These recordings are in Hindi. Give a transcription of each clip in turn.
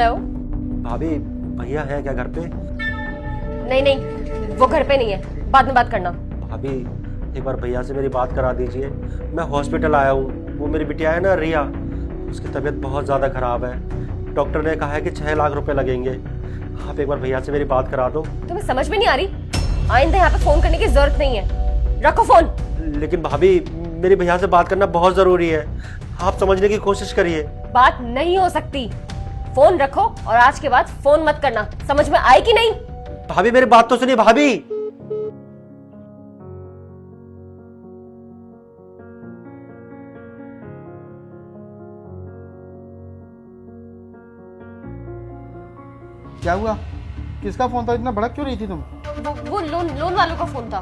हेलो। भाभी भैया है क्या घर पे? नहीं नहीं, वो घर पे नहीं है, बाद में बात करना। भाभी एक बार भैया से मेरी बात करा दीजिए। मैं हॉस्पिटल आया हूँ, वो मेरी बिटिया है ना रिया, उसकी तबीयत बहुत ज़्यादा ख़राब है। डॉक्टर ने कहा है कि 6 लाख रुपए लगेंगे। आप एक बार भैया से मेरी बात करा दो। तुम्हें समझ में नहीं आ रही? आइंदा यहाँ पे फोन करने की जरूरत नहीं है, रखो फोन। लेकिन भाभी मेरी भैया से बात करना बहुत ज़रूरी है, आप समझने की कोशिश करिए। बात नहीं हो सकती, फोन रखो और आज के बाद फोन मत करना, समझ में आई कि नहीं? भाभी मेरी बात तो सुनिए भाभी। क्या हुआ? किसका फोन था? इतना भड़क क्यों रही थी तुम? वो लोन वालों का फोन था।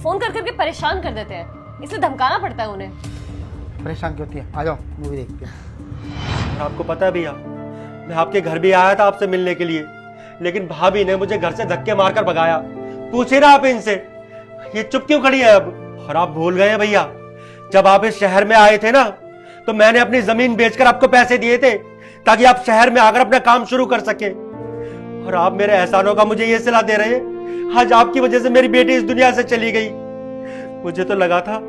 फोन कर करके परेशान कर देते हैं, इसलिए धमकाना पड़ता है उन्हें। परेशान क्यों थी? आ जाओ मूवी देखते हैं। आपको पता है भैया, मैं आपके घर भी आया था आपसे मिलने के लिए, लेकिन भाभी ने मुझे घर से धक्के मारकर भगाया। पूछिए ना आप इनसे, ये चुप क्यों खड़ी है अब? और आप भूल गए हैं भैया, जब आप इस शहर में आए थे ना, तो मैंने अपनी जमीन बेचकर आपको पैसे दिए थे ताकि आप शहर में आकर अपना काम शुरू कर सके। और आप मेरे एहसानों का मुझे ये सिला दे रहे हैं। आज आपकी वजह से मेरी बेटी इस दुनिया से चली गई। मुझे तो लगा था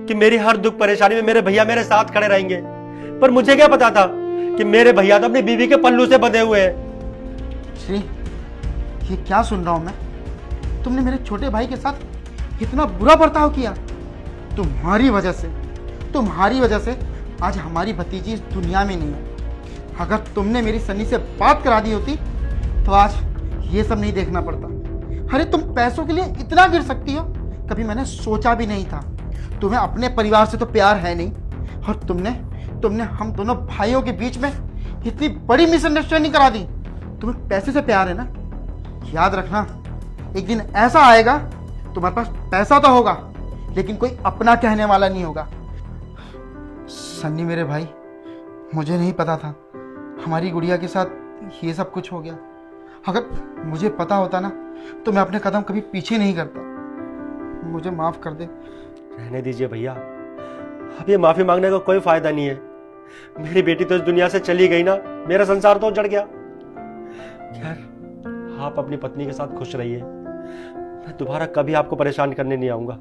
कि मेरी हर दुख परेशानी में मेरे भैया मेरे साथ खड़े रहेंगे, पर मुझे क्या पता था कि मेरे भैया तो अपनी बीवी के पल्लू से बंधे हुए हैं। श्री, ये क्या सुन रहा हूं मैं? तुमने मेरे छोटे भाई के साथ इतना बुरा बर्ताव किया। तुम्हारी वजह से आज हमारी भतीजी इस दुनिया में नहीं है। अगर तुमने मेरी सन्नी से बात करा दी होती तो आज ये सब नहीं देखना पड़ता। अरे तुम पैसों के लिए इतना गिर सकती हो, कभी मैंने सोचा भी नहीं था। तुम्हें अपने परिवार से तो प्यार है नहीं, और तुमने हम दोनों भाइयों के बीच में इतनी बड़ी मिसअंडरस्टैंडिंग करा दी। तुम्हें पैसे से प्यार है ना? याद रखना, एक दिन ऐसा आएगा तुम्हारे पास पैसा तो होगा, लेकिन कोई अपना कहने वाला नहीं होगा। सन्नी मेरे भाई, मुझे नहीं पता था हमारी गुड़िया के साथ ये सब कुछ हो गया। अगर मुझे पता होता ना तो मैं अपने कदम कभी पीछे नहीं करता। मुझे माफ कर दे। रहने दीजिए भैया, अब ये माफी मांगने का कोई फायदा नहीं है। मेरी बेटी तो इस दुनिया से चली गई ना, मेरा संसार तो उजड़ गया। खैर, आप अपनी पत्नी के साथ खुश रहिए। मैं दोबारा कभी आपको परेशान करने नहीं आऊंगा।